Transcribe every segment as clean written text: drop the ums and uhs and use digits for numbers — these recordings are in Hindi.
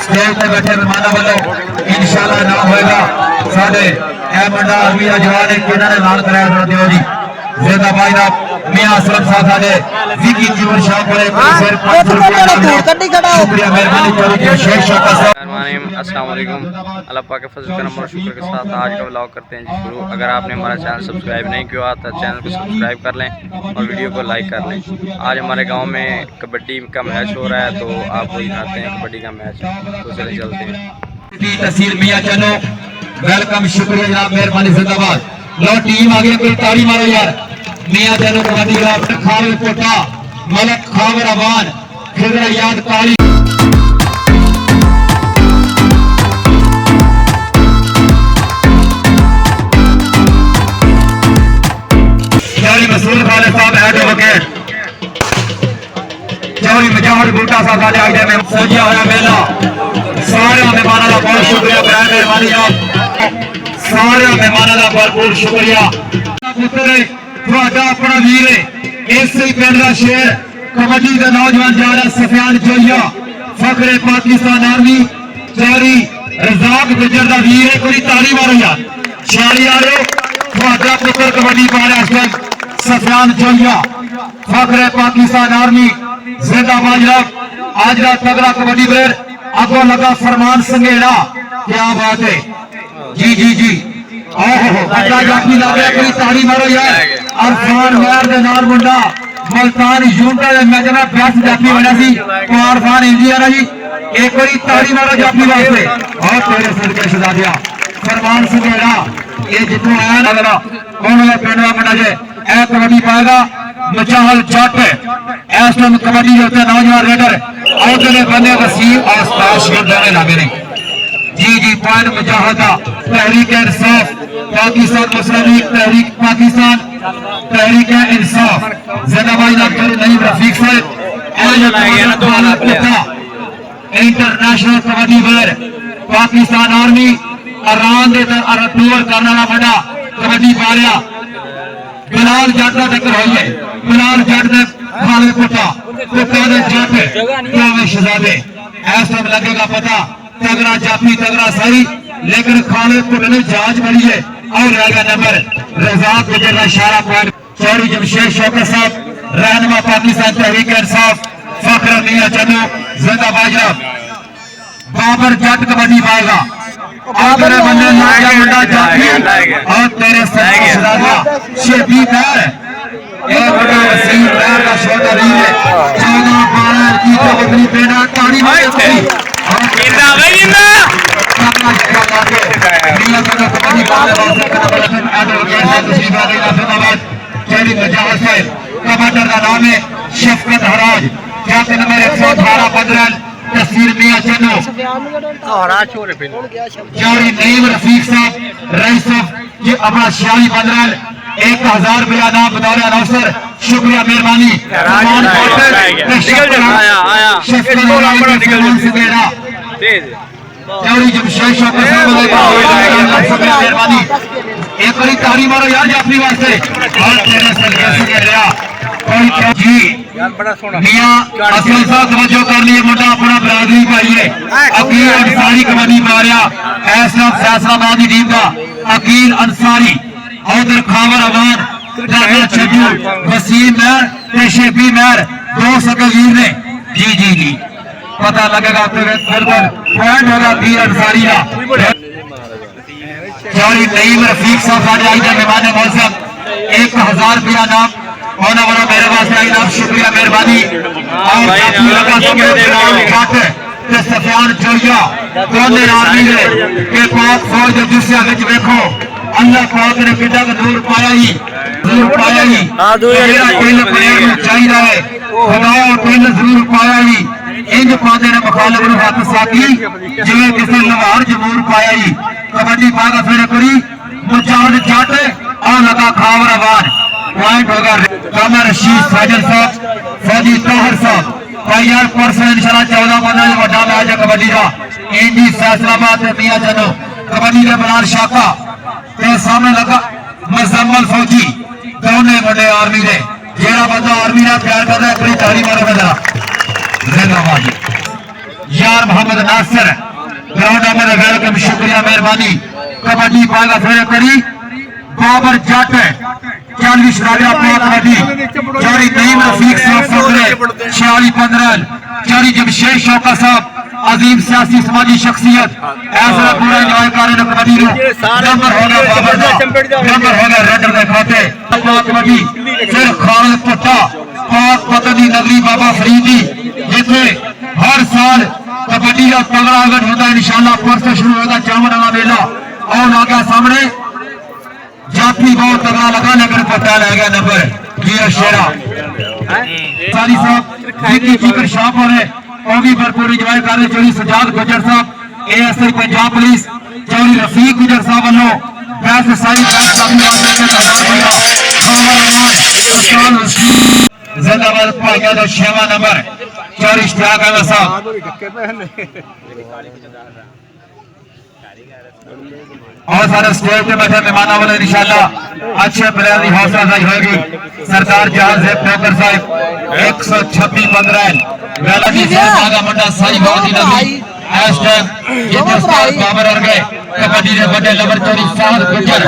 स्टेज पे बैठे मेहमानों वालों इंशाल्लाह नाम होएगा साढ़े ए मुंडा आर्मी का जवान है किन्होंने ऐलान कराया थोड़ा दियो जी जिंदाबाद ना मियां असलम साहब साडे विकी जीवन शाह पर शेर 500 रुपया शुक्रिया मेहरबानी करो शेर शाह साहब। अस्सलाम वालेकुम। अल्लाह पाक के फजल करम और शुक्र के साथ आज का व्लॉग करते हैं जी शुरू। अगर आपने हमारा चैनल सब्सक्राइब नहीं किया तो चैनल को सब्सक्राइब कर लें और वीडियो को लाइक कर लें। आज हमारे गांव में कबड्डी का मैच हो रहा है तो आपको दिखाते हैं कबड्डी का मैच, तो चले चलते हैं। तहसील मियां चलो वेलकम शुक्रिया जनाब मेहरबानी जिंदाबाद। लो टीम आगे कोई ताड़ी मारो यार। मियां चलो कबड्डी का खावे कोटा मलक खावर अवान खिजरा याद काली मसूद खाले साहब एडवोकेट चौरी मजाहर गुल्टा साहब साडे आगे में सजिया होया मेला सारे मेहमानों का बहुत शुक्रिया बराए मेहरबानी आप सारे मेहमानों का भरपूर शुक्रिया। पुत्र थोड़ा अपना वीर इसी पिंड का शेर कबड्डी का नौजवान जा रहा सफियान जोइया फखरे पाकिस्तान आर्मी चौरी रजाक गुजर का वीर है कोई ताली मारो यार शाली आ रहे थोड़ा पुत्र कबड्डी पा रहा सफियान जोइया फखरे पाकिस्तान आर्मी जिंदाबाद। आज का तगड़ा कबड्डी प्लेयर अगो लगा फरमान संघेड़ा क्या बात है जी जी जी जाफी लगे कोई ताड़ी मारो यार। अरफान मेयर दे नाल मुंडा मुल्तान यूनिटा दे मैच में बेस्ट जाफी बना सी कुमार खान इंडिया ना जी एक बारी ताड़ी मारो जाफी वास्ते और तेरे सदके शहजादिया फरमान संघेड़ा ये जितों आया ना कौन है पिंड का मुंडा जे ए कबड्डी पाएगा मचाहल जट इस टाइम कबड्डी होते नौजवान रेडर आउटले बने वसीम और उस्ताद शेर दोनों लगे ने जी जी पॉइंट मुजाहिदा तहरीक इंसाफ पाकिस्तान मुस्लिम लीग तहरीक पाकिस्तान तहरीक इंसाफ जिंदाबाद अब्दुल नईम रफीक साहब international kabaddi player Pakistan army अरान दे टूर करने वाला बड़ा कबड्डी पा रहा बिलाल जट का टक्कर हुई है बिलाल जट ने खाले पुटा दे जट क्या शहजादे इस टाइम लगेगा पता तगड़ा जाफी तगड़ा सही लेकिन खाले पुट ने जांच बड़ी है और रहेगा नंबर रजाक गुजर का इशारा पॉइंट चौरी जमशेद शौकत साहब रहनुमा पाकिस्तान तहरीक इंसाफ फखर मियां चन्नू जिंदाबाद। बाबर जट कबड्डी पाएगा आगरे बंदे लाया मुंडा जाफी और तेरे शहजादा शेबी मैर एक बड़ा वसीम मैर का छोटा वीर है 14-12 की कबड्डी पेड़ा ताड़ी मारे कोई जिंदा भाई जिंदा मियां का कबड्डी पाने वाले कबड्डी एडवोकेट है तशरीफ आ गए जिंदाबाद चौरी मजाहर साहब कमांडर का नाम है शफकत हराज कैप्टन नंबर 118 बदरन तस्वीर मियां चन्नू चौरी नईम रफीक साहब रईस साहब ये अपना 46 बदरन 1000 रुपया नाम बतौर अनाउंसर शुक्रिया मेहरबानी चौरी जमशेद शौकत साहब मेहरबानी एक बारी ताड़ी मारो यार जाफरी वास्ते और तेरे सदके से कह रहा जी मियां असलम साहब तवज्जो कर लिए मुंडा अपना बरादरी भाई है अकील अंसारी कबड्डी मारिया ऐसा फैसलाबाद की टीम का अकील अंसारी उधर खावर अवान राहल छड्डू वसीम मैर शेबी मैर दो सके वीर ने जी जी जी पता लगेगा पॉइंट होगा वीर अंसारी का चौरी नईम रफीक साहब साढ़े आई मेहमान मौसम 1000 रुपया नाम होने वाला मेरे वास्ते आई नाम शुक्रिया मेहरबानी और सफियान जोइया दोनों आर्मी ने के पाक फौज दूसरे विच देखो अल्लाह पाक ने कितना नूर पाया ही मेरा दिल बड़े चाहिए है खुदा दिल जरूर पाया ही इंज पाते ने मुखालिफ नु हाथ साकी जिवें किसी लवार जमूर पाया ही कबड्डी पागा फिर करी मुजाहिद जट और लगा खावर अवान पॉइंट होगा कमर रशीद साजन साहब फौजी ताहर साहब भाई यार परसों इंशाल्लाह 14 बंदा जो बड़ा मैच है कबड्डी का इंडी फैसलाबाद में मियां चन्नू कबड्डी के बलाल शाखा के सामने लगा मुजम्मल फौजी दोनों बड़े आर्मी ने जेड़ा बंदा आर्मी का प्यार करता है अपनी ताली मारो बंदा जिंदाबाद यार मोहम्मद नासिर ग्राउंड में वेलकम शुक्रिया मेहरबानी कबड्डी पाएगा फिर करी बाबर जट 40 राजा कबड्डी जारी नईम रफीक साहब 46-15 जारी जमशेद शौका साहब अजीम सियासी समाजी शख्सियत ऐसा पूरा इंजॉय कर रहे कबड्डी नंबर होगा बाबर का नंबर होगा रेडर के खाते कबड्डी फिर खालिद पट्टा पाक पतनी नगरी बाबा फरीदी जिथे हर साल कबड्डी का तगड़ा इवेंट होता है इंशाल्लाह परसों शुरू होगा जामनवा मेला और आगे सामने जाफी बहुत तगड़ा लगा लेकिन पता लग गया नंबर गिरा शेरा साली साहब जिक्र शॉप हो रहे और भी भरपूर इंजॉय कर रहे चौधरी सजाद गुजर साहब एएसआई पंजाब पुलिस चौधरी रफीक गुजर साहब वालों पैसे साई जिंदाबाद पाएगा तो 6वां नंबर चौधरी इश्तियाक अहमद साहब और सारे स्टेज पे बैठे मेहमानों वाले इंशाल्लाह अच्छे प्लेयर की हौसला अफजाई होगी सरदार जहाज ठोकर साहब 126-15 वेलाजी से भागा मंडा साई बाजी नबी बाबर और गए कबड्डी के बड़े लबर चोरी साहब गुजर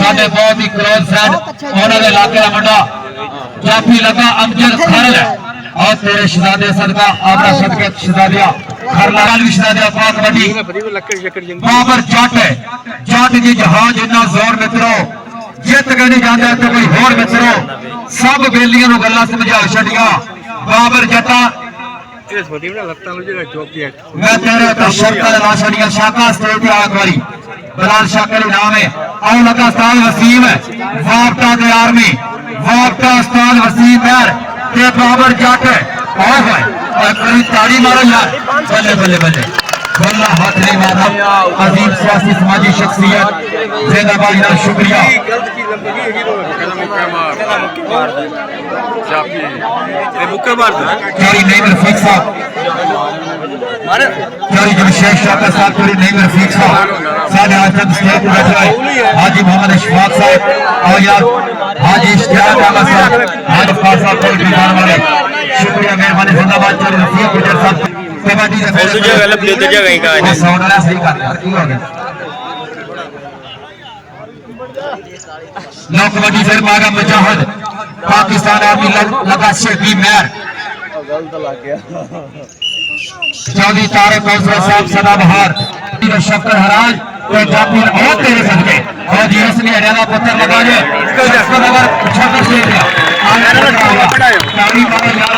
साडे बहुत ही क्लोज फ्रेंड उन्होंने इलाके का मंडा जाफी लगा अमजद खरल और तेरे शहजादे सदका आपका सदके शहजादिया खरलाल भी शहजादिया पाक कबड्डी बाबर जट है जट जी जहाज इन्ना जोर मित्रों जित के नहीं जाता तो कोई होर मित्रों सब बेलियां नु गल्लां समझा छड़िया बाबर जटा मैं तेरे तो शर्त ला छड़िया शाका स्टेज पे आ गई बलाल शाकर नाम है और लगा उस्ताद वसीम है वापटा दे आर्मी वापटा उस्ताद वसीम है ते बाबर जट है और कोई ताड़ी मारो यार बल्ले बल्ले बल्ले बल्ला हाथ नहीं मारा अजीम सियासी समाजी शख्सियत जिंदाबाद यार शुक्रिया चौधरी नईम रफीक साहब चौधरी जमशेद शौका साहब चौधरी नईम रफीक साहब साढ़े आज तक स्टेज पर बैठे हैं हाजी मोहम्मद इशफाक साहब और यार हाजी इश्तियाक अहमद साहब हाजी इफतार साहब कोई बीमार वाले शुक्रिया मेहरबानी जिंदाबाद चौधरी रफीक गुजर साहब कबड्डी का साउंड वाला सही कर यार की हो गया नौ कबड्डी फिर मांगा मुजाहिद पाकिस्तान आर्मी लगा शेखी मेहर चौधरी तारे कौसर साहब सदाबहार शक्कर हराज पंजाबी और तेरे सदके और जी इसने हरियाणा पत्थर लगा दे इसको नंबर छोटा से दिया ताली मारे यार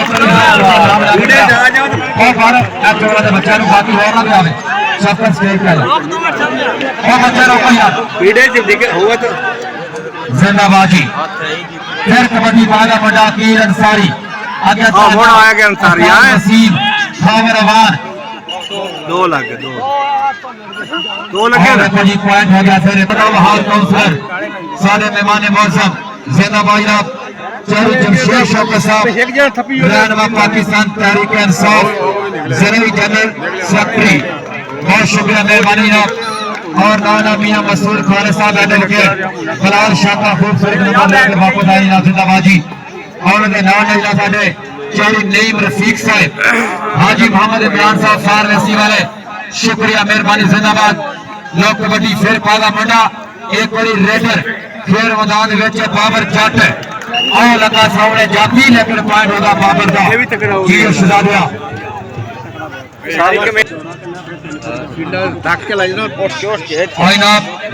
और भारत एक्टर वाले बच्चा नु बाकी और ना आवे शक्कर स्टेज पे और बच्चा रोको यार वीडियो जब देखे हुआ तो जिंदाबाद जी फिर कबड्डी पागा मंडा कीर अंसारी आगे मोड़ आया के अंसारी है नसीब खावर अवान 2 लगे कबड्डी पॉइंट हो गया फिर बहाल काउंसलर सारे मेहमान मौसम जिंदाबाद आप चौधरी जमशेद शौकत साहब रहनुमा पाकिस्तान तहरीक इंसाफ ज़रूरी जनरल सेक्रेटरी बहुत शुक्रिया मेहरबानी आप और नाना मियां मसूद खान साहब एडवोकेट बलाल शाह खूबसूरत नंबर लेकर वापस आई ना जिंदाबाद जी और उनके नाम है साडे चौधरी नईम रफीक साहब हाजी मोहम्मद इमरान साहब सार रसी वाले शुक्रिया मेहरबानी जिंदाबाद लोग कबड्डी फिर पागा मंडा एक बारी रेडर फिर मैदान विच बाबर जट और लगा सामने जाती लेकिन पॉइंट होगा बाबर का जी शहजादिया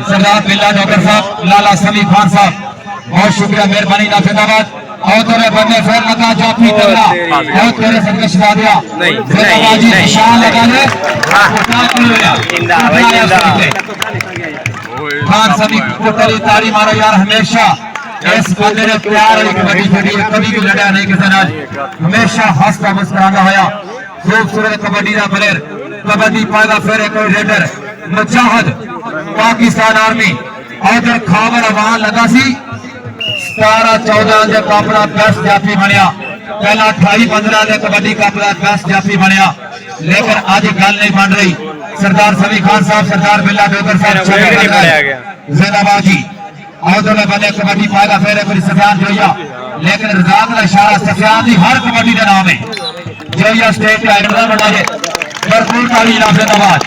सरदार बिल्ला डॉक्टर साहब लाला समी खान साहब बहुत शुक्रिया मेहरबानी ना जिंदाबाद और तेरे बंदे फिर लगा जाफी तगड़ा और तेरे सदके शहजादिया जिंदाबाद जी निशान लगा ले खान सभी को ताली मारो यार हमेशा इस बंदे ने प्यार वाली कबड्डी खेली है कभी भी लड़ा नहीं किसी नाल हमेशा हंसता मुस्कुराता होया खूबसूरत कबड्डी का प्लेयर कबड्डी पाएगा फिर एक रेडर मुजाहिद पाकिस्तान आर्मी और खावर अवान लगा सी 17-14 का अपना बेस्ट जाफी बनया पहला 28-15 के कबड्डी का अपना बेस्ट जाफी बनया लेकिन आज गल नहीं बन रही सरदार समी खान साहब सरदार बिल्ला डोगर साहब जिंदाबाद जी और दोनों बंदे कबड्डी पाएगा फिर एक सफियान जोया लेकिन रजाक का इशारा सफियान की हर कबड्डी का नाम है जोया स्टेट का एडवांस बना दे भरपूर ताली जनाब जिंदाबाद।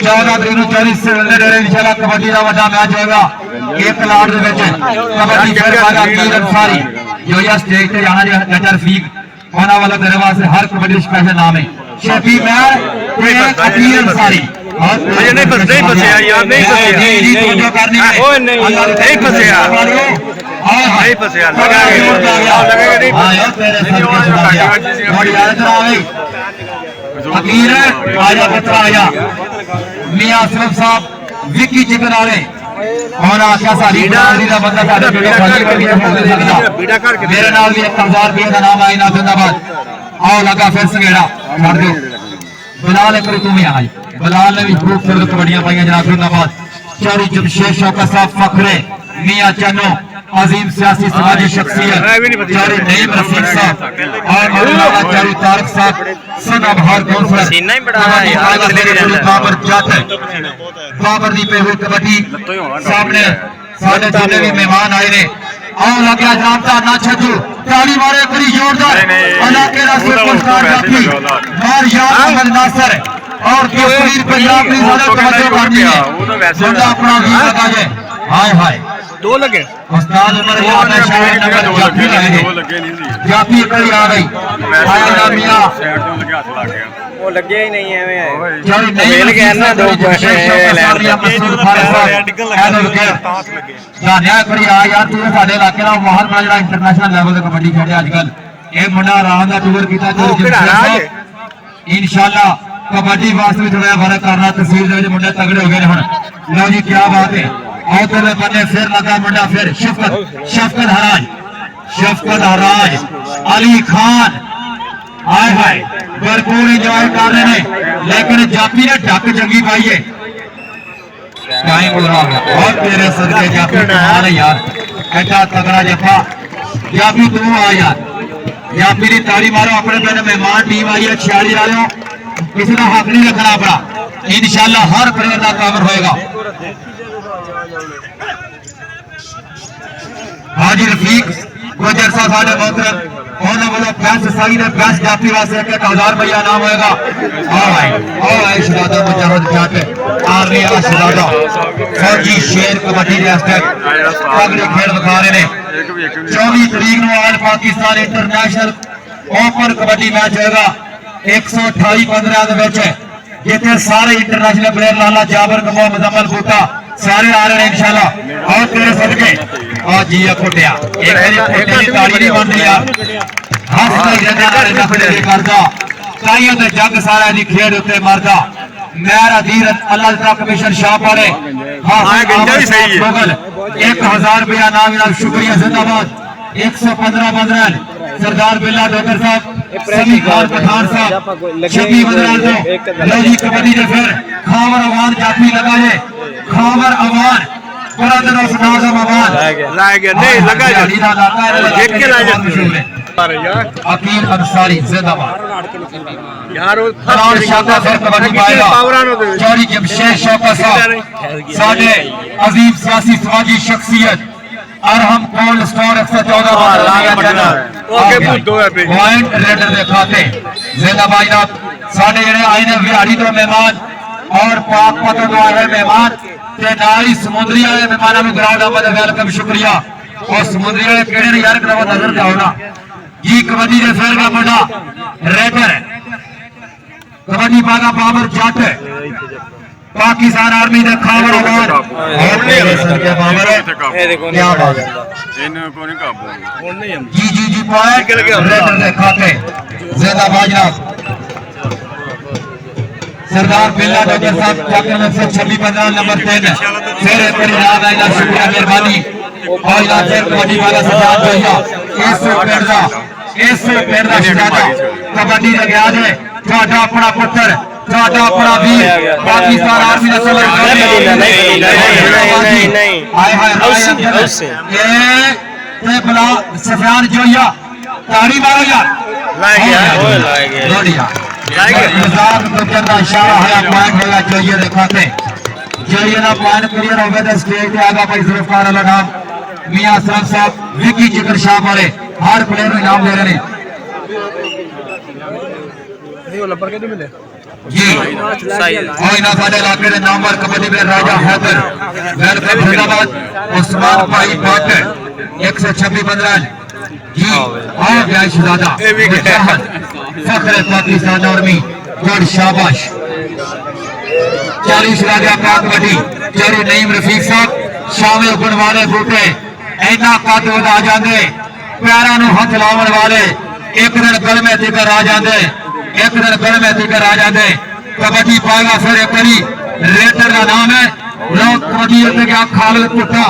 14 तरीक ਨੂੰ 40 से डेरे इंशाल्लाह कबड्डी का बड़ा मैच होगा। एक लाट ਦੇ ਵਿੱਚ कबड्डी फिर वाला अकील अंसारी जो या स्टेज पे जाना जो लेटर फीक होने वाला तेरे वास्ते हर कबड्डी स्पेशल नाम है शफी मैं अकील अंसारी। नहीं फंसे यार, नहीं फंसे जी तो करनी है ओए नहीं फंसे यार, नहीं फंसे यार, लगेगा नहीं। हां यार तेरे सर पे चढ़ा गया बड़ी याद आ गई अकील आजा पुत्र आजा मियां असरफ साहब विकी चिकन वाले और आशा सारी बिरादरी का बंदा साडे वीडियो खाली करके हो सकदा मेरे नाल भी 1000 रुपए का नाम आईना जिंदाबाद। आओ लगा फिर संगेड़ा छड़ दो बिलाल एक तू भी आई बिलाल ने भी खूबसूरत कबड्डियां पाई जनाब जिंदाबाद। चारी जमशेद शौकत साहब फखरे मियां चन्नो अजीम सियासी समाजी शख्सियत चारी नईम रफीक साहब और मौलाना चारी तारक साहब सना बहार कौंसलर सीना ही बड़ा है यार, बाबर जाट बाबर दी पे हुई कबड्डी सामने साडे जितने भी मेहमान आए ने आओ लगे जनाब दा ना छजू ताली मारे बड़ी जोरदार इलाके दा सुपरस्टार जाफी मार यार अहमद नासर और तस्वीर पंजाब की ज्यादा तवज्जो करनी है बंदा अपना भी लगा है। हाय हाय दो लगे उस्ताद उमर याद है शायद नगर जाफी लगे जाफी कड़ी आ गई आया ना मियां वो लगे ही नहीं है जारी मिल गया ना दो जानिया करी आ यार तू साडे इलाके दा बहुत बड़ा जेड़ा इंटरनेशनल लेवल ते कबड्डी खेडे अजकल ये मुंडा आराम दा टूर कीता इंशाल्लाह कबड्डी वास्ते थोड़ा फर्क करना तहसील दे मुंडे तगड़े हो गए हुन लो जी क्या बात है। और तेरे बने फिर लगा मुंडा फिर शफकत हराज अली खान हाय हाय भरपूर इंजॉय कर रहे हैं लेकिन जाफी ने ढक चंगी पाई है टाइम पूरा हो गया और तेरे सदके जाफी कमाल है यार ऐसा तगड़ा जफा जाफी तू आ यार जाफी की ताली मारो अपने मेरे मेहमान टीम आई है 46 वालों किसी का हक नहीं रखना अपना इंशाल्लाह हर प्लेयर का कवर होएगा। हाजी रफीक गुजर साहब साडे मोहतरम उन्होंने बोलो बेस्ट सही ने बेस्ट जाफी वास्ते 1000 रुपया नाम होएगा। ओ भाई शहजादा मुजाहिद जाट आर्मी का शहजादा फौजी शेर कबड्डी दे एस्पेक्ट तगड़े खेल दिखा रहे ने 24 तरीक ਨੂੰ all Pakistan international open kabaddi match होएगा 128-15 ਦੇ ਵਿੱਚ ਜਿੱਥੇ ਸਾਰੇ ਇੰਟਰਨੈਸ਼ਨਲ ਪਲੇਅਰ ਲਾਲਾ ਜਾਬਰ ਕਮੋ ਮੁਜ਼ਮਲ ਬੂਟਾ ਸਾਰੇ ਆ ਰਹੇ ਨੇ इंशाल्लाह और तेरे सदके आ जी कोटिया एक मेरी कोटे की ताली नहीं बन रही यार हंस के जगह रे नखड़े करदा ताइयों ते जग सारा दी खेड उत्ते मरदा मेरा धीरज अल्लाह ताला कमीशन शाह पड़े हां गंजा भी सही है 1000 रुपया नाम जनाब शुक्रिया जिंदाबाद 115 सरदार बिल्ला डॉक्टर साहब सभी खान पठान साहब 26 15 लो जी कबड्डी दे फिर खावर अवान जाफी लगा है खावर अवान पुरादन और नाज़म अवान ला गया नहीं लगा देख के ला जा अकील अंसारी जिंदाबाद यार वो फरार शाका फिर कबड्डी पाएगा चौरी जमशेद शौकत साहब साडे अजीम सियासी समाजी शख्सियत और हम कोल्ड स्टोर 114 पॉइंट रेडर दे खाते जिंदाबाद जनाब साडे जेड़े आए ने बिहाड़ी तो मेहमान और पाक पतन तो आए मेहमान ते नाल ही समुद्री वाले मेहमानां नूं ग्राउंड आमद वेलकम शुक्रिया और समुद्री वाले केड़े ने यार करा नजर जाओ ना जी कबड्डी दे फेर का मुंडा रेडर कबड्डी पागा बाबर जट पाकिस्तान आर्मी दे खावर अवान और तेरे सदके बाबर ये देखो क्या बात है इन्हें को नहीं काबू जी पॉइंट रेडर दे खाते जिंदाबाद जनाब सरदार बिल्ला डॉक्टर साहब चैप्टर में 26 15 नंबर 3 फिर एक बड़ी याद आएगा शुक्रिया मेहरबानी और याद फिर कबड्डी वाला सजाद भैया इस पेड़ दा शहजादा कबड्डी दा याद है ਤੁਹਾਡਾ अपना पुत्र ਤੁਹਾਡਾ अपना वीर पाकिस्तान आर्मी ਦਾ सलाम नहीं हाय ये ते बला सफियान जोया ताड़ी मारो यार लाएगा निजाम को करना इशारा है पॉइंट होगा जोया दिखाते जोया ना पॉइंट क्लियर हो गया तो स्टेज पे आगा भाई जुल्फकार वाला नाम मियां असलम साहब विकी जिगर शाह वाले हर प्लेयर को इनाम दे रहे हैं जी और ना साडे इलाके दे नामवर कबड्डी प्लेयर राजा हैदर वेलकम जिंदाबाद उस्मान भाई भट्ट 126-15 जी आ गया शहजादा फखरे पाकिस्तान आर्मी गुड शाबाश 40 राजा का कबड्डी चौरी नईम रफीक साहब शामिल गुण वाले बूटे इन्ना कद वधा जांदे पैरां नूं हथ लावण वाले एक दिन गलमे तिकर आ जांदे एक दिन गलमे तिकर आ जांदे कबड्डी पाएगा फिर एक बारी रेटर का नाम है लोग कबड्डी गया खालिद पुट्टा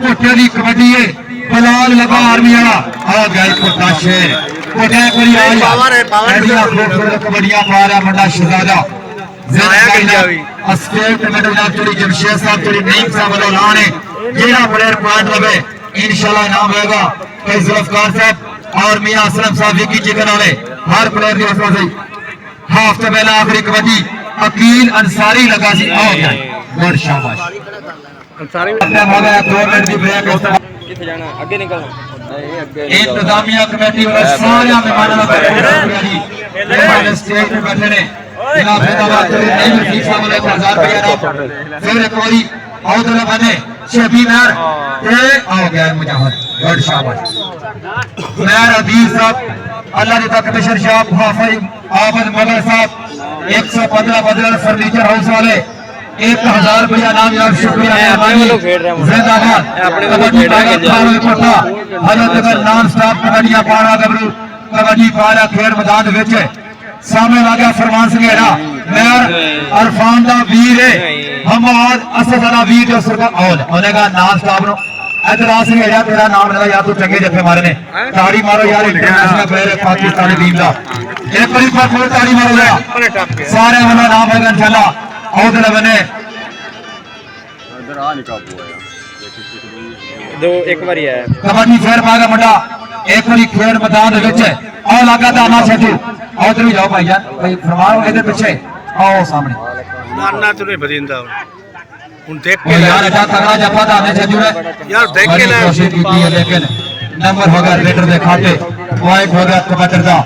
पुट्टे की कबड्डी है बलाल लगा आर्मी वाला आ गया पुट्टा शेर पुट्टे करी आ कबड्डियां पा रहा मुंडा शहजादा स्टेट मेडल चोरी जमशेद साहब चोरी नईम साहब वालों ऐलान है जेड़ा प्लेयर पॉइंट लगे इंशाल्लाह इनाम होगा कई जुल्फकार साहब और मियां असलम साहब विकी चिकन वाले हर प्लेयर की हौसला से हाफ तो पहला आखिरी कबड्डी अकील अंसारी लगा सी आ गया गुड शाबाश अंसारी अपने भागा 2 मिनट की ब्रेक किथे जाना आगे निकलना इंतजामिया कमेटी वाले सारे मेहमानों का जी मेहमान स्टेज पे बैठे ने जनाब जिंदाबाद नईम रफीक साहब वाले 1000 रुपया फिर एक बारी औदल बने शबी मेहर ए आ गया मुजाहिद गुड शाबाश मेहर अदील साहब अल्लाह ने कमिश्नर साहब हाफिज आबद मगर साहब 115 बदल फर्नीचर हाउस वाले 1000 रुपया नाम यार शुक्रिया जिंदाबाद कबड्डी हजरत नॉन स्टॉप कबड्डियां पारा गबरू कबड्डी पारा खेल मैदान विच सामने लगा फरमान संघेड़ा मेहर अरफान दा वीर है हमाद असद दा वीर जो सरकार और ओनेगा नॉन स्टॉप नो एतराज संघेड़ा तेरा नाम लगा यार तू चंगे जफे मारे ने ताड़ी मारो यार इंटरनेशनल प्लेयर है पाकिस्तानी टीम दा एक बारी पर ताड़ी मारो यार सारे वाला नाम है इंशाल्लाह औदल बने दो एक बारी है कबड्डी फेर पागा मुंडा एक बारी खेल मैदान विच और लगा दाना छटू उधर भी जाओ भाईजान भाई फरमाओ इधर पीछे आओ सामने मारना तो नहीं बदिंदा हुन देख के यार अच्छा तगड़ा जफा दाने छटू ने यार देख के ना कोशिश की है लेकिन नंबर होगा रेडर दे खाते पॉइंट होगा कबड्डी दा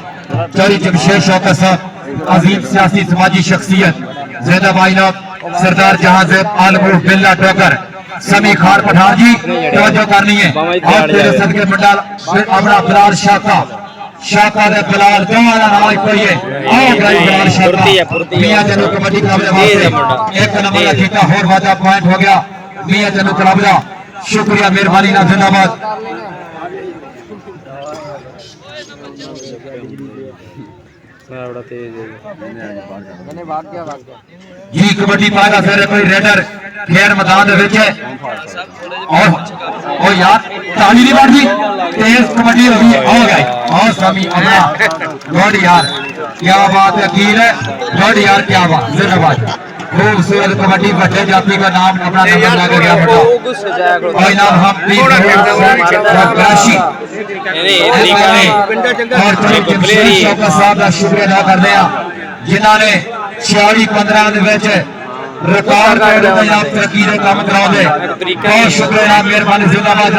चौरी जमशेद शौकत साहब अजीम सियासी समाजी शख्सियत ज़ैनब आइना सरदार जहांजेब आलमूर बिल्ला टोकर समी खान पठान जी तवज्जो करनी है और तेरे सदके मंडल अपना बिलाल शाका दे बिलाल दोवारा नाम पढ़िए आओ भाई बिलाल शाका मियां जनू कबड्डी क्लब दे वास्ते एक नंबर का जीता और वादा पॉइंट हो गया मियां जनू क्लब दा शुक्रिया मेहरबानी ना जिंदाबाद बड़ा तेज है जी कबड्डी पाएगा फिर कोई रेडर खेल मैदान दे विच और ओ यार ताली नहीं मारदी तेज कबड्डी होगी हो गई और समी अपना गुड यार क्या बात है अकील है गुड यार क्या बात जिंदाबाद खूबसूरत कबड्डी बच्चे जाति का नाम अपना नंबर लगा गया बेटा और इनाम हम प्लीज राशि और शौकत साहब का शुक्रिया अदा करते हैं जिन्होंने 46-15 दे विच रिकॉर्ड आप तरक्की के काम कराओगे बहुत शुक्रिया मेहरबानी जिंदाबाद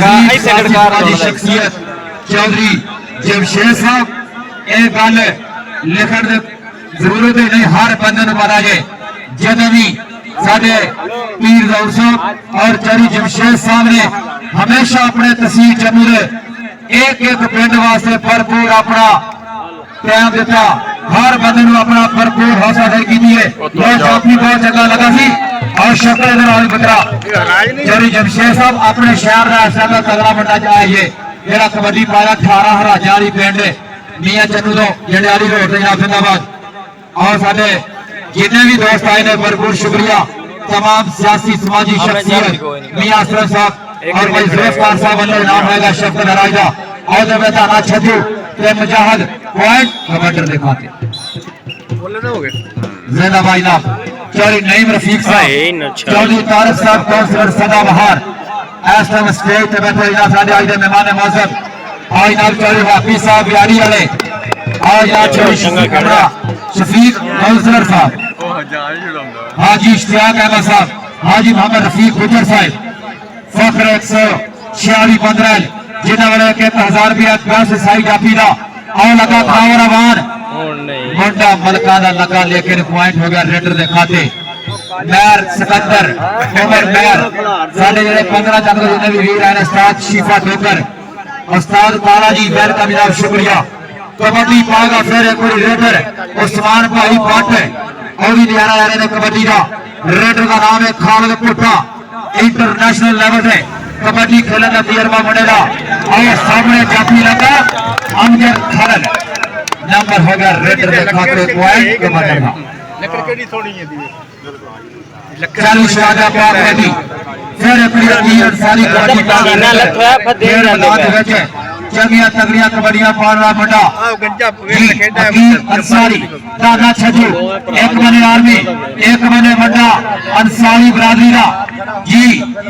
साडी शख्सियत चौधरी जमशेद साहब ये गल लिखण दी जरूरत ही नहीं हर बंदे नूं पता है जदों भी साडे पीर दौर साहब और चौधरी जमशेद साहब ने हमेशा अपने तहसील जम्मू के एक पिंड वास्ते भरपूर अपना टाइम दिता हर बंदे नूं अपना भरपूर हौसला अफजाई की है काफी बहुत चंगा लगा सी और शुक्र बकरा चौधरी जमशेद साहब अपने शहर का ऐसा तगड़ा बंदा चाहिए जेड़ा कबड्डी पाया 18 हराजा वाली पिंड मियां चन्नू तो जंडियाली रोड से जिंदाबाद और साडे जितने भी दोस्त आए ने भरपूर शुक्रिया तमाम सियासी समाजी शख्सियत मियां असलम साहब और भाई जुल्फकार साहब वालों नाम आएगा शफकत राजा और जब ताना छदू ते मुजाहिद पॉइंट कमांडर दिखाते जिंदाबाद नाम चौधरी नईम रफीक साहब चौधरी तारिक साहब काउंसलर सदाबहार इस टाइम स्टेज पे बैठे इना साडे आज दे मेहमान मौजूद आज नाल चौधरी हाफिज साहब यारी वाले आज नाल चौधरी शफीक काउंसलर साहब हाजी इश्तियाक अहमद साहब हाजी मोहम्मद रफीक गुजर साहब फखर 146-15 जिन्होंने 1000 रुपया से साई जाफी का और लगा खाओ रवान मुंडा मलका दा लगा लेकिन पॉइंट हो गया रेडर दे खाते मैर सिकंदर उमर मैर साढ़े जेडे 15 चक्र जिन्ने भी वीर आए उस्ताद शिफा ठोकर उस्ताद ताला जी वेलकम जनाब शुक्रिया। कबड्डी पाएगा फिर एक बार रेडर उस्मान भाई भट्ट और भी नियारा आ रहे ने कबड्डी का रेडर का नाम है खालिद पुट्टा इंटरनेशनल लेवल है कबड्डी खेलने का तजर्बा बनेगा और सामने जाती लगा अमजद खालिद नंबर हो गया रेडर के खाते पॉइंट कबड्डी लकड़ केड़ी थोड़ी है दी चालू शादा पाक रेडी फिर अपनी अकीर सारी कबड्डी का फिर मैदान विच चंगियां तगड़ियां कबड्डियां पालना मुंडा आ गंजा जी अकीर अंसारी दाना छजू एक बने आर्मी एक बने मुंडा अंसारी बरादरी दा जी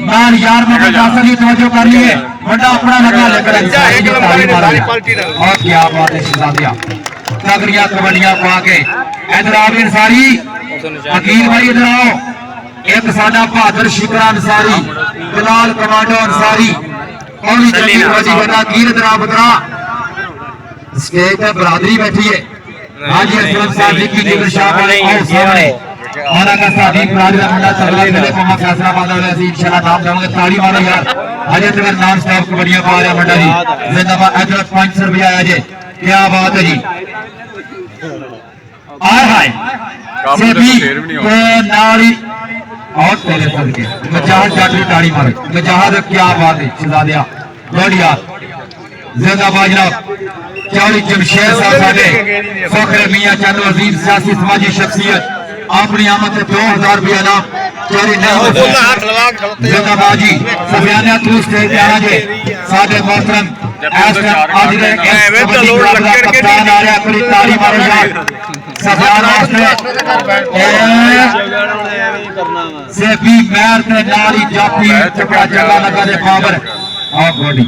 नाल यार में मुंडा की तवज्जो कर लिए मुंडा अपना लगा लेकर अंसारी की तारीफ मार रहा है। और क्या बात है शहजादिया तगड़ियां कबड्डियां पा के इधर आओ अंसारी अकील भाई इधर आओ एक सादा बहादुर शिकरा अंसारी बिलाल कमांडो अंसारी और भी चली कबड्डी बना कीर इधर आओ बदरा स्टेज पे बरादरी बैठी है हाजी असलम साहब जी की जिगर शाह वाले और सामने औरा का सादी बरादरी का मुंडा चल रहा है मेरे को फैसलाबाद वाले ऐसे इंशाल्लाह नाम देंगे ताली मारो यार आज तक नाम स्टॉप कबड्डियां पा रहा मुंडा जी जिंदाबाद अजर 500 रुपया आया जी क्या बात है जी आय हाय से भी तो नारी और तेरे सदके मजाज जाटी ताड़ी मारो मजाज क्या बात है शहजादिया लोडिया जिंदाबाद जनाब चौड़ी जमशेद साहब साडे फखर मियां चंद अजीम सियासी समाजी शख्सियत अपनी आमद से 2000 रुपया इनाम चौड़ी जिंदाबाद जी सफियाना तू स्टेज पे आना जे साडे मोहतरम आज दे कप्तान आ रहा पूरी ताड़ी मारो यार सफियाना से भी मैर ते नारी जाती चपड़ा जगह लगा दे पावर और बॉडी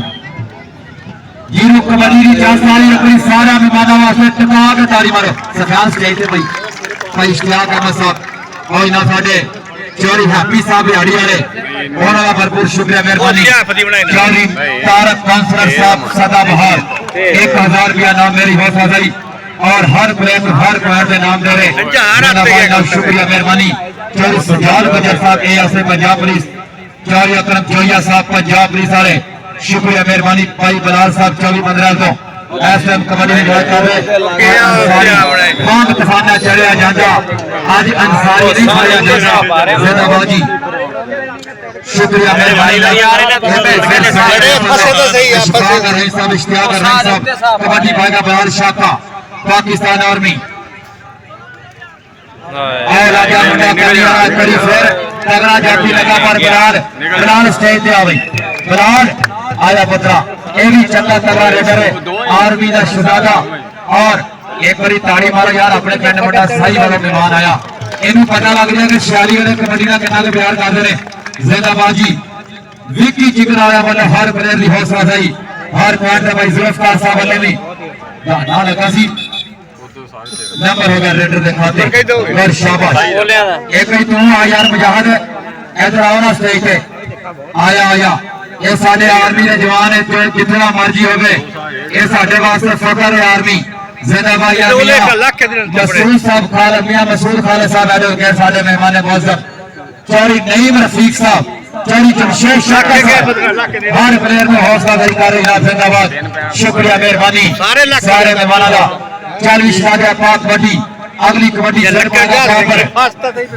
जीरो कबड्डी की चांस सारी अपनी सारा मेहमानों वास्ते टका के ताड़ी मारो सफियान स्टेज पे भाई इश्तियाक अहमद साहब और ना साडे चौरी हैप्पी साहब बिहाड़ी वाले उन्होंने भरपूर शुक्रिया मेहरबानी चौरी तारक काउंसलर साहब सदा बहार 1000 रुपया नाम मेरी हौसला अफजाई और हर प्लेयर हर प्लेयर के नाम दे रहे शुक्रिया मेहरबानी चौरी सुजाल बजर साहब एएसए पंजाब पुलिस चौरी अकरम चौया साहब पंजाब पुलिस वाले शुक्रिया मेहरबानी भाई बलाल साहब 24 15 तो एसएम कबड्डी में कर रहे बांग तफाना चढ़िया जाता आज अंसारी नहीं चढ़िया जाता जिंदाबाद जी शुक्रिया मेहरबानी कबड्डी पाएगा बलाल शाखा पाकिस्तान आर्मी और आजा मुंडा करी फिर तगड़ा जाती लगा पर बिलाल स्टेज पे आ गई बिलाल आया पुत्रा ये भी चंगा तगड़ा रेडर है आर्मी का शहजादा और एक बारी ताड़ी मारो यार अपने पिंड मुंडा साई वाला मेहमान आया इन्हें पता लग गया कि 46 वाले कबड्डी का कितना प्यार करते हैं जिंदाबाद जी विकी जिगर आया वाले हर प्लेयर की हौसला अफजाई हर पॉइंट है भाई जुल्फकार साहब वाले भी ना लगा सी नंबर हो गया रेडर के खाते और शाबाश एक ही तू आ यार मुजाहिद इधर आओ ना स्टेज पे आया आया ये साडे आर्मी के जवान है जितना मर्जी हो ये साडे वास्ते फखर है आर्मी जिंदाबाद यार मसूद साहब खालिद मियां मसूद खालिद साहब आए हो गए साडे मेहमान मुअज्जम चौरी नईम रफीक साहब चौरी जमशेद शाकिर साहब हर प्लेयर में हौसला अफजाई कर रहे हैं जिंदाबाद शुक्रिया मेहरबानी सारे मेहमानों का 40 शादा पाक कबड्डी अगली कबड्डी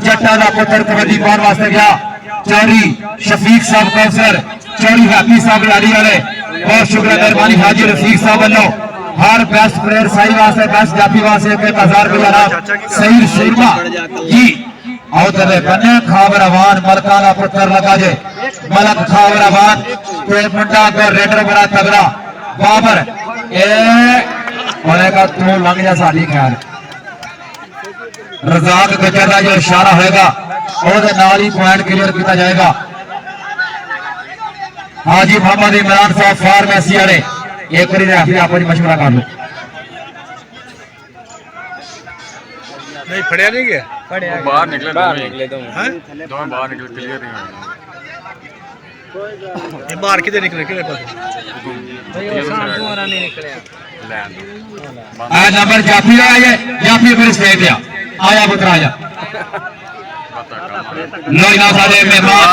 जट्टा का पुत्र कबड्डी पाने वास्ते गया चौरी शफीक साहब काउंसलर चौरी हैप्पी साहब लाड़ी वाले बहुत शुक्रिया मेहरबानी हाजी रफीक साहब वालों हर बेस्ट प्लेयर साई वास्ते बेस्ट जाफी वास्ते 1000 रुपया नाम सईद शर्मा जी आओ तेरे बने खावरावान मलका का पुत्र लगा जे मलक खावरावान तो मुंडा को रेडर बड़ा तगड़ा बाबर बोलेगा तू लंघ जा साडी खैर रजाक गजर का जो इशारा होगा और नाल ही पॉइंट क्लियर किया जाएगा हाजी मोहम्मद इमरान साहब फार्मेसी वाले एक बार रेफरी आप मशवरा कर लो नहीं फड़िया नहीं गया बाहर निकले दो बाहर निकले क्लियर नहीं ये बाहर किधर निकले किधर पास नंबर जाफी आया जाफी पर स्टेज पे आया पुत्र आया लोई ना सारे मेहमान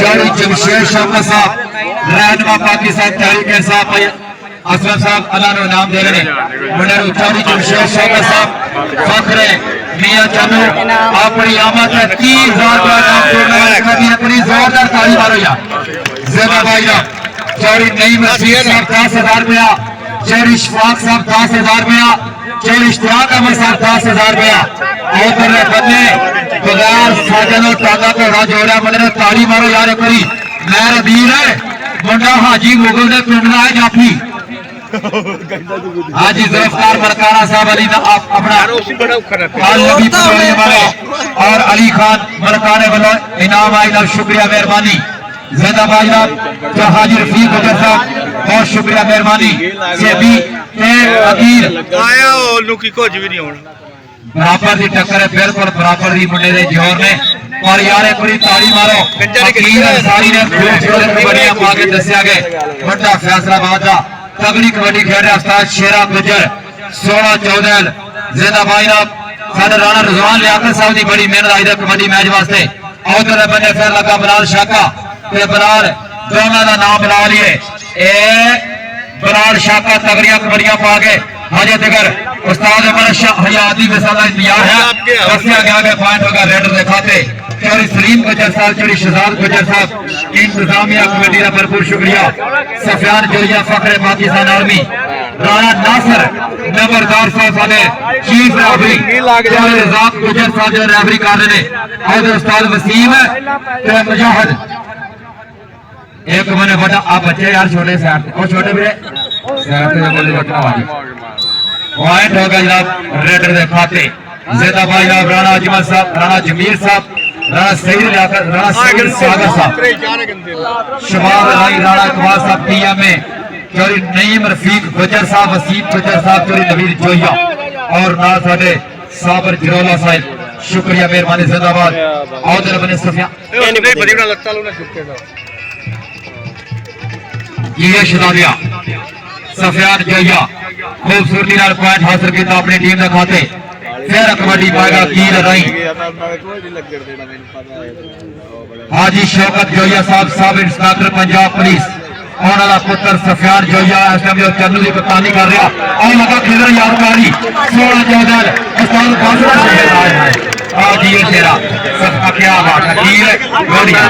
चौधरी जमशेद शौकत साहब रहनुमा पाकिस्तान तहरीक इंसाफ असलम साहब अल्लाह ने नाम दे रहे मुंडे चौधरी जमशेद शौकत साहब फखरे मियां चन्नू अपनी आमद 30,000 का नाम टूर्नामेंट में अपनी जोरदार ताली मारो यार ज़ेबा भाई ना चौधरी नईम रशीद साहब 10,000 रुपया चौधरी इशफाक साहब 10,000 रुपया चौधरी इश्तियाक अहमद साहब 10,000 रुपया और तेरे बंदे बगैर साजन और टांगा को राज जोड़ा मतलब ताली मारो यार करी मेरा वीर है मुंडा हाजी मुगल ने पिंडना है जाफी हाजी ज़ुल्फ़िकार मलकाना साहब अली अपना और अली खान मलकाने वाला इनाम आइला शुक्रिया मेहरबानी जिंदाबाद जो हाजी रफीक गुजर साहब बहुत शुक्रिया मेहरबानी से भी अकीर आया और लुकी कुछ भी नहीं होना बराबर की टक्कर है बिल्कुल बराबर की मुंडे दे जोर ने और यार एक बड़ी ताली मारो अकीर अंसारी ने कबड्डियां पा के दसिया गए बड़ा फैसलाबाद का तगड़ी कबड्डी खेल रहे उस्ताद शेरा गुजर 16 14 जिंदाबाद साडे राणा रिजवान लियाकत साहब की बड़ी मेहनत आई कबड्डी मैच वास्ते और बने फिर लगा बलाल शाका ते बलाल दोनों का नाम बना लिए बलाल शाका तगड़ियां कबड्डियां पा के हजे तक उस्ताद अमर शाह हयाती मिसाल दिया है दसिया गया के पॉइंट होगा रेड दिखाते चौधरी सलीम गुजर साहब चौधरी शहजाद गुजर साहब इंतजामिया कमेटी का भरपूर शुक्रिया सफियान जोरिया फखरे पाकिस्तान आर्मी राणा नासर नंबरदार साहब साडे चीफ रेफरी चौधरी रज़ाक गुजर साहब जो रेफरी कर रहे हैं और उस्ताद वसीम ते मुजाहिद एक मैंने बड़ा आप बच्चे यार छोटे साइड और छोटे भी पॉइंट होगा जनाब रेडर के खाते जिंदाबाद जनाब राणा अजमल साहब राणा जमीर साहब राणा सईद लियाकत राणा सईद सागर साहब शबाब अली राणा इकबाल साहब टीएम में चौधरी नईम रफीक गुजर साहब वसीम गुजर साहब चौधरी नवीर जोया और ना साडे साबर जरोला साहब शुक्रिया मेहरबानी जिंदाबाद और बने सफिया ये शदाबिया सफियान जोया खूबसूरती नाल पॉइंट हासिल किया अपनी टीम के खाते फिर कबड्डी पाएगा की लड़ाई हाजी शौकत जोया साहब सब इंस्पेक्टर पंजाब पुलिस उन्होंने पुत्र सफियान जोया इस टाइम जो चन्नू की कप्तानी कर रहा और लगा खिलर यादगारी 16 14 उस्ताद फासिल आज ये तेरा सबका क्या बात है बढ़िया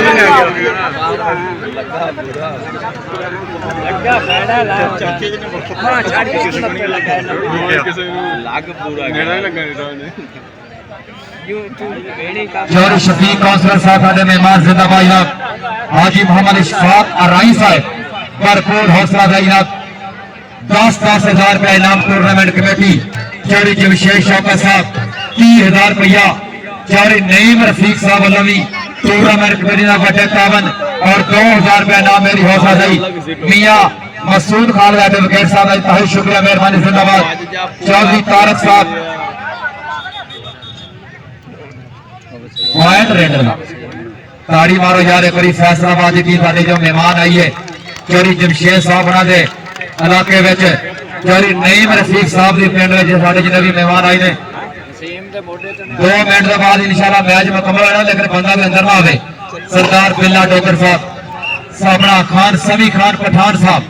चौधरी शफीक काउंसलर साहब साडे मेहमान जिंदाबाद जनाब हाजी मोहम्मद इशफाक अराई साहब भरपूर हौसला था जनाब 10,000 रुपया इनाम टूर्नामेंट कमेटी चौधरी जमशेद शौकत साहब 30,000 रुपया चौधरी नईम रफीक साहब वालों भी टूर्नामेंट कमेटी का बड़े तावन और 2,000 रुपया इनाम मेरी हौसला थी मियां मसूद खान एडवोकेट साहब बहुत शुक्रिया मेहरबानी जिंदाबाद चौधरी तारक साहब पॉइंट रेडर ताड़ी मारो यार एक बारी फैसलाबाद की साडे जो मेहमान आई है चौधरी जमशेद साहब बना दे इलाके विच चौधरी नईम रफीक साहब के पिंड में साडे जिन्ने भी मेहमान आए ने 2 मिनट के बाद इंशाल्लाह मैच मुकम्मल होना लेकिन बंदा भी अंदर ना आवे सरदार बिल्ला डोगर साहब साबड़ा खान समी खान पठान साहब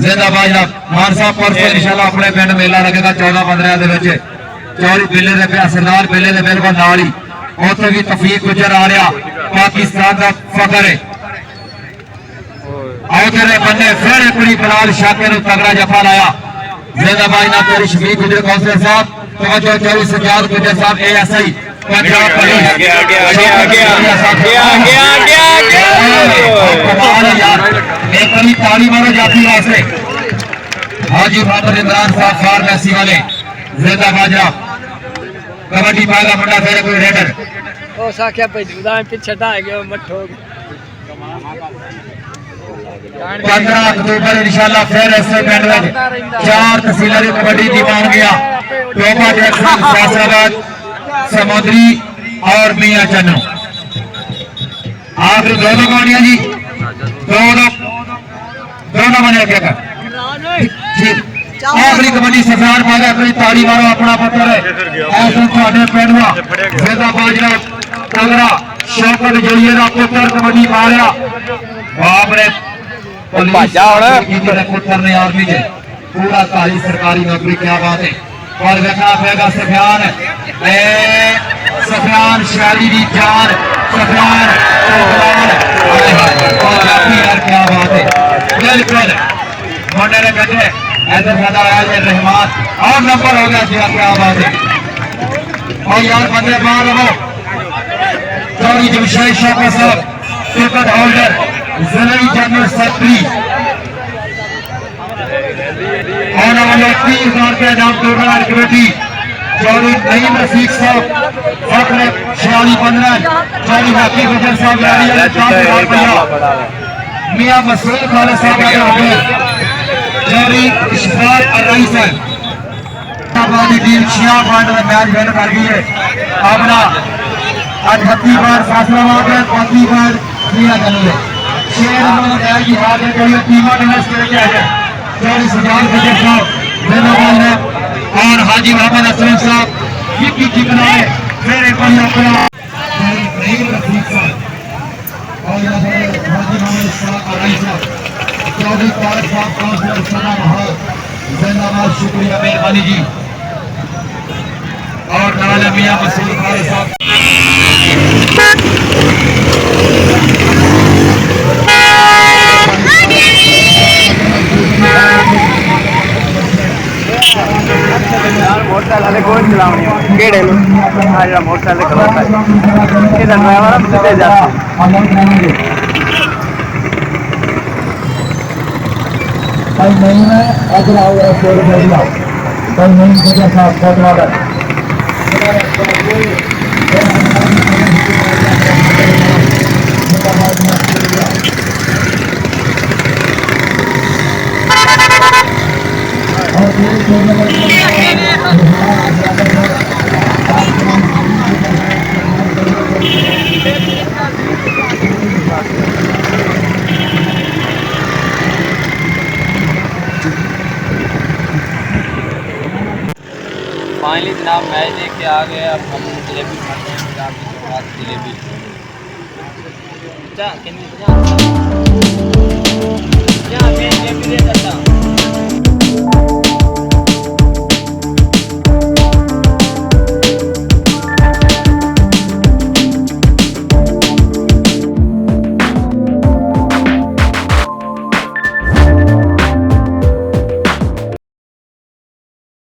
जिंदाबाद खान साहब परसों इंशाल्लाह अपने पिंड मेला लगेगा 14-15 दे विच चौधरी बिल्ले दे पिया सरदार बिल्ले दे बिल्कुल नाल ही उत्थे भी तफीक गुजर आ रहा पाकिस्तान का फखर है आउटरे बन्ने फिर एक बड़ी बलाल शाके ने तगड़ा जफा लाया जिंदाबाद ना चौधरी शफीक गुजर काउंसलर साहब तवज्जो चौधरी सज्जाद गुजर साहब एएसआई पंजाब पुलिस यार एक बड़ी ताली मारो जाती वास्ते हाजी मोहम्मद इमरान साहब फार्मेसी वाले जिंदाबाद कबड्डी पाएगा मुंडा फिर कोई रेडर ओ साख्या पे जुदा पीछे दा गयो मठो 15 अक्टूबर इंशाल्लाह फिर ऐसे पिंड में 4 तहसीलों की कबड्डी दी मान गया टोपा जैक्सन फैसलाबाद समुद्री और मियां चन्नू आखिरी दोनों कहानियां जी, दोनों बने क्या कर जी। आखिरी कबड्डी सफार पा गया, अपनी ताड़ी मारो, अपना पत्थर है ऐसे थोड़े पेड़वा जेदा बाजरा तगड़ा शौकत जोइए का पुत्र कबड्डी पा गया। बाप ने पुत्र ने आर्मी से पूरा तारी सरकारी नौकरी, क्या बात है। और देखना पड़ेगा सफियान शैली की जान, सफियान यार क्या बात है। बिल्कुल मुंडे ने कहते ऐसे ज्यादा आया रहमान और नंबर हो गया जी, क्या बात है। और यार बंदे बाहर रहो, चौधरी जमशेद शौकत साहब टिकट होल्डर, जिला जनरल सेक्रेटरी आने वाले 30,000 के नाम टूर्नामेंट कमेटी चौधरी नईम रफीक साहब फखर 4615 चौधरी हकीम गुजर साहब मियां मसूद खालिद साहब चौधरी इशफाक अर्रईस है। आबादी टीम 6 पॉइंट में मैच विन कर गई है। अपना 38 बार फासला मार गया, 35 बार दिया गया 6 नंबर मैच की हार है। कोई टीम डिनर्स करके आए चौधरी सुजान गुजर साहब और हाजी मोहम्मद असलम साहब विकी चिकना है। फिर एक बार अपना नईम रफीक साहब और हाजी मोहम्मद अर्रईस साहब चौधरी तारक साहब काउंसलर सना महाल जिंदाबाद, शुक्रिया मेहरबानी जी। और नाले मियां मसूद खालिद साहब मोटरसाइकिल कौन चलावनी केड़े लो आज मोटरसाइकिल खड़ा है इधर ड्राइवर हम सीधे जाते कल नहीं है अगर आओ फोर भेजना कल नहीं भेजा था फोन वाला फाइनली जनाब मैच देख के आ गए। अब हम जलेबी खाते हैं, पंजाब की बात जलेबी जलेबी